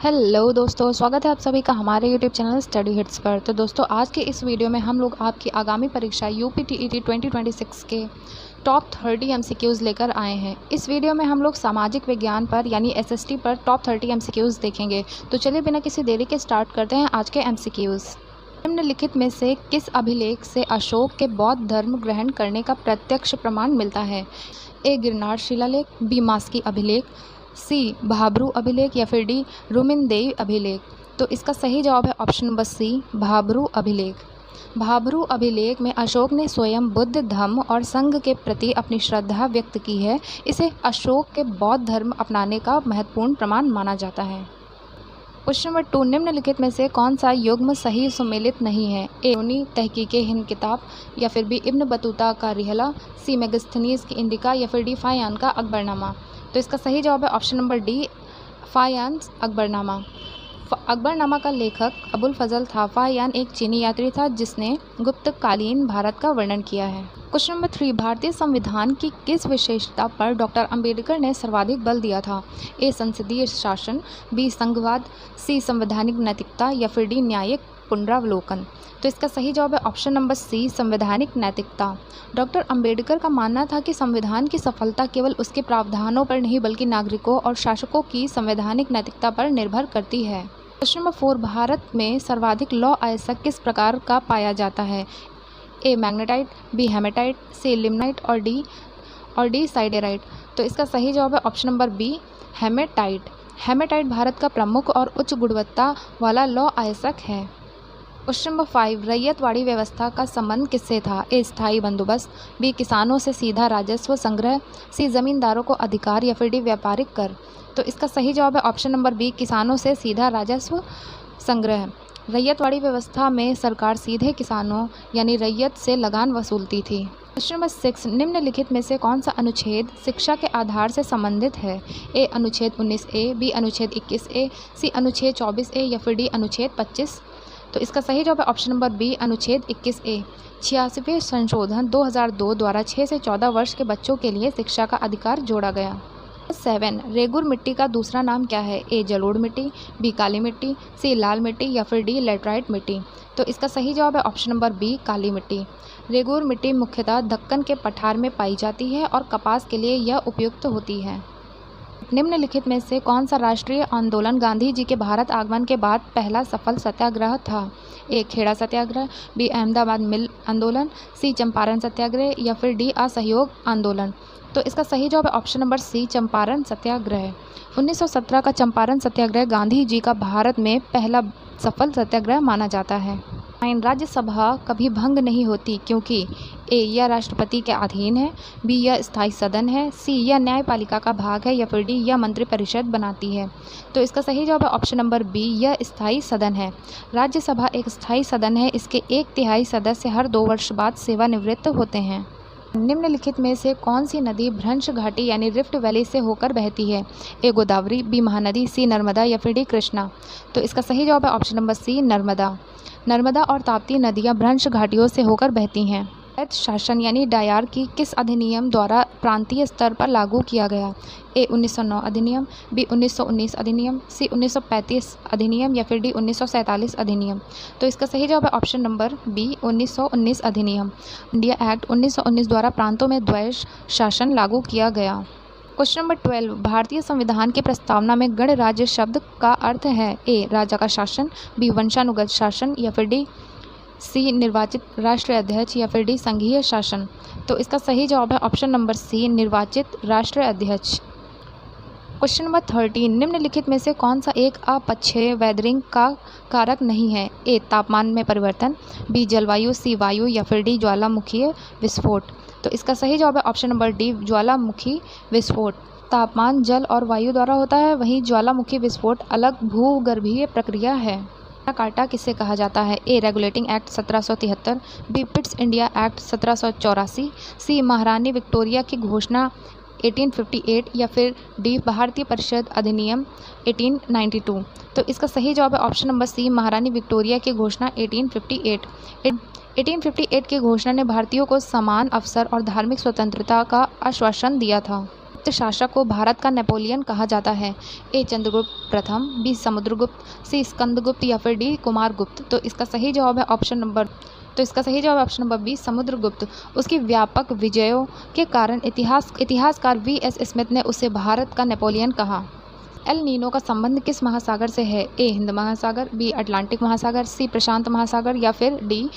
Hello दोस्तों, स्वागत है आप सभी का हमारे यूट्यूब चैनल स्टडी हिट्स पर। तो दोस्तों, आज के इस वीडियो में हम लोग आपकी आगामी परीक्षा यूपीटीईटी 2026 के टॉप 30 एमसीक्यूज़ लेकर आए हैं। इस वीडियो में हम लोग सामाजिक विज्ञान पर यानी एसएसटी पर टॉप 30 एमसीक्यूज़ देखेंगे। तो चलिए बिना किसी देरी के स्टार्ट करते हैं आज के एमसीक्यूज़। निम्नलिखित में से किस अभिलेख से अशोक के बौद्ध धर्म ग्रहण करने का प्रत्यक्ष प्रमाण मिलता है? ए गिरनार शिलालेख, बी मास्की अभिलेख, सी भाब्रू अभिलेख या फिर डी रुमिनदेई अभिलेख। तो इसका सही जवाब है ऑप्शन नंबर सी, भाब्रू अभिलेख। भाब्रू अभिलेख में अशोक ने स्वयं बुद्ध धम्म और संघ के प्रति अपनी श्रद्धा व्यक्त की है। इसे अशोक के बौद्ध धर्म अपनाने का महत्वपूर्ण प्रमाण माना जाता है। क्वेश्चन नंबर 2, निम्नलिखित में से कौन सा युग्म सही सुमेलित नहीं है? ए उनी तहकीके हिंद किताब या फिर बी इब्न बतूता का रिहला, सी मेगस्थनीज की इंडिका या फिर डी फायान का अकबरनामा। तो इसका सही जवाब है option number D, फायान Akbarnama. Akbarnama का लेखक अबुल फजल था। फायान एक चीनी यात्री था जिसने गुप्तकालीन भारत का वर्णन किया है। क्वेश्चन नंबर 3, भारतीय संविधान की किस विशेषता पर डॉक्टर अंबेडकर ने सर्वाधिक बल दिया था? ए संसदीय शासन, बी संघवाद, सी संवैधानिक नैतिकता या फिर डी न्यायिक पुनरावलोकन। तो इसका सही जवाब है ऑप्शन नंबर सी, संवैधानिक नैतिकता। डॉक्टर अंबेडकर का मानना था कि संविधान की सफलता केवल उसके प्रावधानों पर नहीं बल्कि नागरिकों और शासकों की संवैधानिक नैतिकता पर निर्भर करती है। क्वेश्चन नंबर 4, भारत में सर्वाधिक लौह अयस्क किस प्रकार का पाया जाता है? A magnetite, B hematite, C limonite और डी साइडेराइट। तो इसका सही जवाब है option number B, hematite. Hematite Bharat का प्रमुख और उच्च गुणवत्ता वाला लौह अयस्क है। क्वेश्चन नंबर 5, रैयतवाड़ी व्यवस्था का संबंध किससे था? ए स्थायी बंदोबस्त, बी किसानों से सीधा राजस्व संग्रह, सी जमींदारों को अधिकार या फिर डी व्यापारिक कर। तो इसका सही जवाब है ऑप्शन नंबर बी, किसानों से सीधा राजस्व संग्रह। रैयतवाड़ी व्यवस्था में सरकार सीधे किसानों यानी रैयत से लगान वसूलती थी। क्वेश्चन नंबर 6, निम्नलिखित में से कौन सा अनुच्छेद शिक्षा के आधार से संबंधित है? ए अनुच्छेद 19A, बी अनुच्छेद 21A, सी अनुच्छेद 24A या फिर डी अनुच्छेद 25। तो इसका सही जवाब है ऑप्शन नंबर बी, अनुच्छेद 21A। 86वें संशोधन 2002 द्वारा 6 से 14 वर्ष के बच्चों के लिए शिक्षा का अधिकार जोड़ा गया। 7, रेगुर मिट्टी का दूसरा नाम क्या है? ए जलोढ़ मिट्टी, बी काली मिट्टी, सी लाल मिट्टी या फिर डी लेटराइट मिट्टी। तो इसका सही जवाब है ऑप्शन नंबर बी, काली मिट्टी। रेगुर मिट्टी मुख्यतः दक्कन के पठार में पाई जाती है और कपास के लिए यह उपयुक्त होती है। निम्नलिखित में से कौन सा राष्ट्रीय आंदोलन गांधी जी के भारत आगमन के बाद पहला सफल सत्याग्रह था? ए खेड़ा सत्याग्रह, बी अहमदाबाद मिल आंदोलन, सी चंपारण सत्याग्रह या फिर डी असहयोग आंदोलन। तो इसका सही जवाब है ऑप्शन नंबर सी, चंपारण सत्याग्रह। 1917 का चंपारण सत्याग्रह गांधी जी का भारत में पहला सफल सत्याग्रह माना जाता है। राज्यसभा कभी भंग नहीं होती क्योंकि ए यह राष्ट्रपति के अधीन है, बी यह स्थायी सदन है, सी यह न्यायपालिका का भाग है या फिर डी यह मंत्रिपरिषद बनाती है। तो इसका सही जवाब है ऑप्शन नंबर बी, यह स्थायी सदन है। राज्यसभा एक स्थायी सदन है। इसके 1/3 सदस्य हर 2 वर्ष बाद सेवानिवृत्त होते हैं। निम्नलिखित में से कौन सी नदी भ्रंश घाटी यानी रिफ्ट वैली से होकर बहती है? A Godavari, B Mahanadi, C Narmada या फिर डी कृष्णा। तो इसका सही जवाब है option number C, Narmada. Narmada और ताप्ती नदियाँ भ्रंश घाटियों से होकर बहती हैं। रैयत शासन यानी डायार की किस अधिनियम द्वारा प्रांतीय स्तर पर लागू किया गया? ए 1909 अधिनियम, बी 1919 अधिनियम, सी 1935 अधिनियम या फिर डी 1947 अधिनियम। तो इसका सही जवाब है ऑप्शन नंबर बी, 1919 अधिनियम। इंडिया एक्ट 1919 द्वारा प्रांतों में द्वैध शासन लागू किया गया। क्वेश्चन नंबर 12, भारतीय संविधान की प्रस्तावना में गणराज्य शब्द का अर्थ है? ए राजा का शासन, बी वंशानुगत शासन या फिर डी सी निर्वाचित राष्ट्रीय अध्यक्ष या फिर डी संघीय शासन। तो इसका सही जवाब है ऑप्शन नंबर सी, निर्वाचित राष्ट्रीय अध्यक्ष। क्वेश्चन नंबर 13, निम्नलिखित में से कौन सा एक अपक्षय वेदरिंग का कारक नहीं है? ए तापमान में परिवर्तन, बी जलवायु, सी वायु या फिर डी ज्वालामुखीय विस्फोट। तो इसका सही जवाब है ऑप्शन नंबर डी, ज्वालामुखी विस्फोट। तापमान जल और वायु द्वारा होता है, वहीं ज्वालामुखी विस्फोट अलग भूगर्भीय प्रक्रिया है। काटा किसे कहा जाता है? A regulating act 1773, B Pitt's India act 1784, C महारानी विक्टोरिया की घोषणा 1858 या फिर डी भारतीय परिषद अधिनियम 1892। तो इसका सही जवाब है ऑप्शन नंबर सी, महारानी विक्टोरिया की घोषणा 1858। 1858 की घोषणा ने भारतीयों को समान अवसर और धार्मिक स्वतंत्रता का आश्वासन दिया था। गुप्त शासक को भारत का नेपोलियन कहा जाता है? ए चंद्रगुप्त प्रथम, बी समुद्रगुप्त, सी स्कंदगुप्त या फिर डी कुमारगुप्त। तो इसका सही जवाब है ऑप्शन नंबर बी समुद्रगुप्त। उसकी व्यापक विजयों के कारण इतिहासकार वी.एस. स्मिथ ने उसे भारत का नेपोलियन कहा। एल नीनो का संबंध किस महासागर से है? ए हिंद महासागर, बी अटलांटिक महासागर, सी प्रशांत महासागर या फिर डी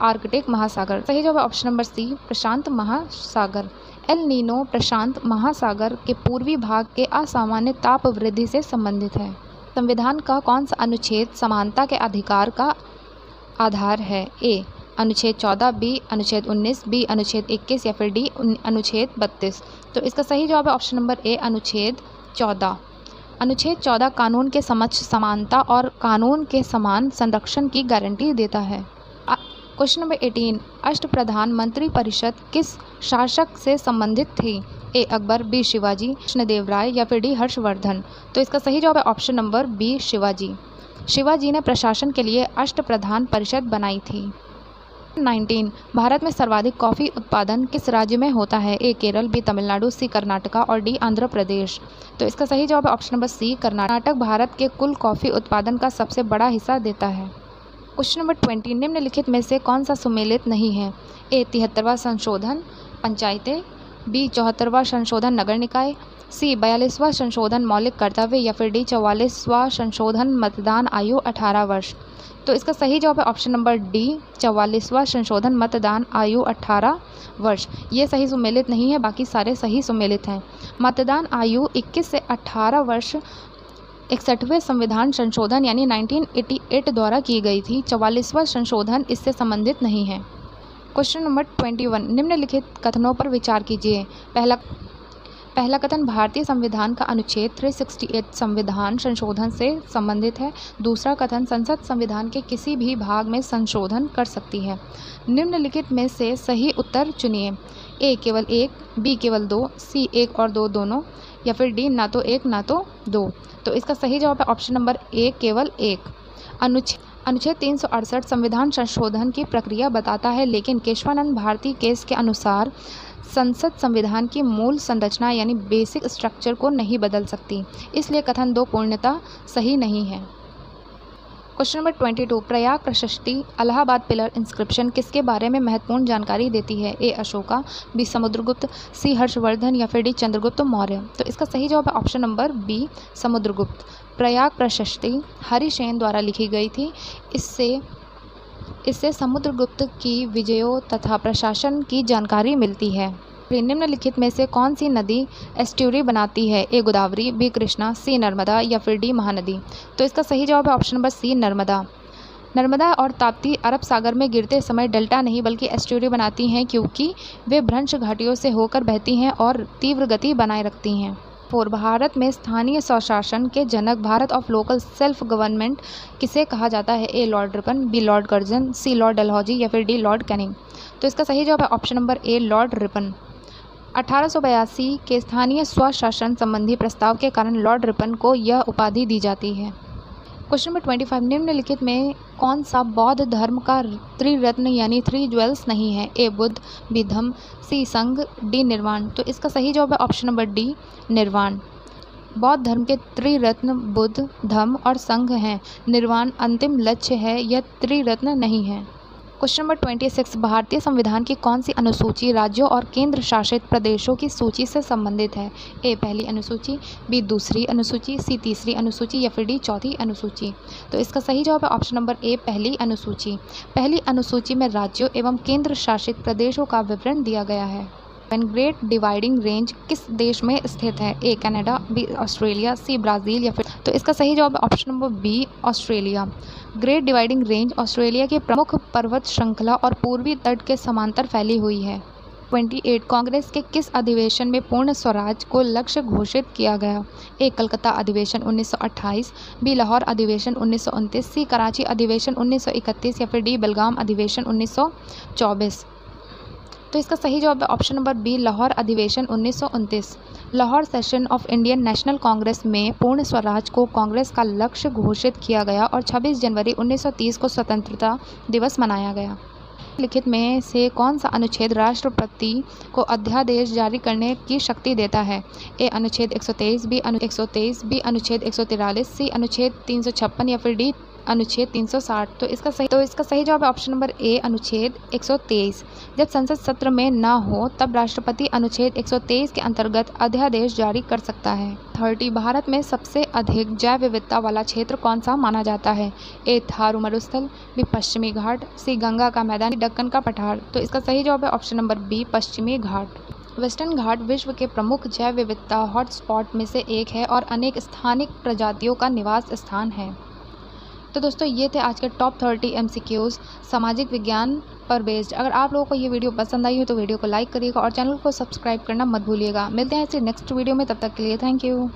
आर्कटिक महासागर। सही जवाब है ऑप्शन नंबर सी प्रशांत महासागर। एल नीनो प्रशांत महासागर के पूर्वी भाग के असामान्य ताप वृद्धि से संबंधित है। संविधान का कौन सा अनुच्छेद समानता के अधिकार का आधार है? ए अनुच्छेद 14, बी अनुच्छेद 19, बी अनुच्छेद 21 या फिर डी अनुच्छेद 32। तो इसका सही जवाब है ऑप्शन नंबर ए अनुच्छेद 14। अनुच्छेद 14 कानून के समक्ष समानता और कानून के समान संरक्षण की गारंटी देता है। क्वेश्चन नंबर 18, अष्टप्रधान मंत्री परिषद किस शासक से संबंधित थी? ए अकबर, बी शिवाजी, कृष्णदेवराय या फिर डी हर्षवर्धन। तो इसका सही जवाब है option number B Shivaji. Shivaji ने प्रशासन के लिए अष्टप्रधान परिषद बनाई थी। 19, भारत में सर्वाधिक कॉफ़ी उत्पादन किस राज्य में होता है? A Kerala, B Tamil Nadu, C Karnataka और डी आंध्र प्रदेश। तो इसका सही जवाब है option number C Karnataka Bharat के कुल कॉफ़ी उत्पादन का सबसे बड़ा हिस्सा देता है। क्वेश्चन नंबर 20, निम्नलिखित में से कौन सा सुमेलित नहीं है? ए 73वां संशोधन पंचायतें, बी 74वां संशोधन नगर निकाय, सी 42वां संशोधन मौलिक कर्तव्य या फिर डी 44वां संशोधन मतदान आयु 18 वर्ष। तो इसका सही जवाब है ऑप्शन नंबर डी 44वां संशोधन मतदान आयु 18 वर्ष। ये सही सुमेलित नहीं है, बाकी सारे सही सुमेलित हैं। मतदान आयु 21 से 18 वर्ष 61वें संविधान संशोधन यानी 1988 द्वारा की गई थी। 44वां संशोधन इससे संबंधित नहीं है। क्वेश्चन नंबर 21, निम्नलिखित कथनों पर विचार कीजिए। पहला कथन भारतीय संविधान का अनुच्छेद 368 संविधान संशोधन से संबंधित है। दूसरा कथन संसद संविधान के किसी भी भाग में संशोधन कर सकती है। निम्नलिखित में से सही उत्तर चुनिए। ए केवल 1, बी केवल 2, सी 1 और 2 दोनों या फिर डी ना तो 1 ना तो 2। तो इसका सही जवाब है ऑप्शन नंबर ए केवल 1। अनुच्छेद 368 संविधान संशोधन की प्रक्रिया बताता है, लेकिन केशवानंद भारती केस के अनुसार संसद संविधान की मूल संरचना यानी बेसिक स्ट्रक्चर को नहीं बदल सकती, इसलिए कथन 2 पूर्णतः सही नहीं है। क्वेश्चन नंबर 22, प्रयाग प्रशस्ति इलाहाबाद पिलर इंस्क्रिप्शन किसके बारे में महत्वपूर्ण जानकारी देती है? ए अशोका, बी समुद्रगुप्त, सी हर्षवर्धन या फिर डी चंद्रगुप्त मौर्य। तो इसका सही जवाब है option number B Samudragupta. Prayag Prashasti Harisena द्वारा लिखी गई थी। इससे समुद्रगुप्त की विजयों तथा प्रशासन की जानकारी मिलती है। निम्नलिखित में से कौन सी नदी एस्ट्यूरी बनाती है? A Godavari, B Krishna, C Narmada या फिर डी महानदी। तो इसका सही जवाब है option number C Narmada. Narmada और ताप्ती अरब सागर में गिरते समय डेल्टा नहीं बल्कि एस्ट्यूरी बनाती हैं, क्योंकि वे भ्रंश घाटियों से होकर बहती हैं और तीव्र गति बनाए रखती हैं। भारत में स्थानीय स्वशासन के जनक भारत ऑफ लोकल सेल्फ गवर्नमेंट किसे कहा जाता है? A Lord Ripon, B Lord Curzon, C Lord Dalhousie या फिर डी लॉर्ड कैनिंग। तो इसका सही जवाब है option number A Lord Ripon. 1882 के स्थानीय स्वशासन संबंधी प्रस्ताव के कारण लॉर्ड रिपन को यह उपाधि दी जाती है। क्वेश्चन नंबर 25, निम्नलिखित में कौन सा बौद्ध धर्म का त्रिरत्न यानी 3 ज्वेल्स नहीं है? ए बुद्ध, बी धम्म, सी संघ, डी निर्वाण। तो इसका सही जवाब है ऑप्शन नंबर डी निर्वाण। बौद्ध धर्म के त्रिरत्न बुद्ध, धम्म और संघ हैं। निर्वाण अंतिम लक्ष्य है, यह त्रिरत्न नहीं है। क्वेश्चन नंबर 26, भारतीय संविधान की कौन सी अनुसूची राज्यों और केंद्र शासित प्रदेशों की सूची से संबंधित है? ए पहली अनुसूची, बी दूसरी अनुसूची, सी तीसरी अनुसूची या फिर डी चौथी अनुसूची। तो इसका सही जवाब है ऑप्शन नंबर ए पहली अनुसूची। पहली अनुसूची में राज्यों एवं केंद्र शासित प्रदेशों का विवरण दिया गया है। ग्रेट डिवाइडिंग रेंज किस देश में स्थित है? A Canada, B Australia, C Brazil या फिर। तो इसका सही जवाब है option number B Australia. Great Dividing Range Australia की प्रमुख पर्वत श्रृंखला और पूर्वी तट के समांतर फैली हुई है। 28, कांग्रेस के किस अधिवेशन में पूर्ण स्वराज को लक्ष्य घोषित किया गया? ए कलकत्ता अधिवेशन 1928, बी लाहौर अधिवेशन 1929, सी कराची अधिवेशन 1931 या फिर डी बेलगाम अधिवेशन 1924। तो इसका सही जवाब है ऑप्शन नंबर बी लाहौर अधिवेशन 1929। Lahore session of Indian national Congress में पूर्ण स्वराज को कांग्रेस का लक्ष्य घोषित किया गया और 26 जनवरी 1930 को स्वतंत्रता दिवस मनाया गया। लिखित में से कौन सा अनुच्छेद राष्ट्रपति को अध्यादेश जारी करने की शक्ति देता है? ए अनुच्छेद 123, बी अनुच्छेद 143, सी अनुच्छेद 356 या फिर डी अनुच्छेद 360। तो इसका सही जवाब है ऑप्शन नंबर ए अनुच्छेद 123। जब संसद सत्र में न हो तब राष्ट्रपति अनुच्छेद 123 के अंतर्गत अध्यादेश जारी कर सकता है। 30 भारत में सबसे अधिक जैव विविधता वाला क्षेत्र कौन सा माना जाता है? ए थारू मरुस्थल, बी पश्चिमी घाट, सी गंगा का मैदान, दक्कन का पठार। तो इसका सही जवाब है ऑप्शन नंबर बी पश्चिमी घाट। वेस्टर्न घाट विश्व के प्रमुख जैव विविधता हॉटस्पॉट में से एक है और अनेक स्थानिक प्रजातियों का निवास स्थान है। तो दोस्तों ये थे आज के टॉप 30 MCQs सामाजिक विज्ञान पर बेस्ड। अगर आप लोगों को ये वीडियो पसंद आई हो तो वीडियो को लाइक करिएगा और चैनल को सब्सक्राइब करना मत भूलिएगा। मिलते हैं इसी नेक्स्ट वीडियो में, तब तक के लिए थैंक यू।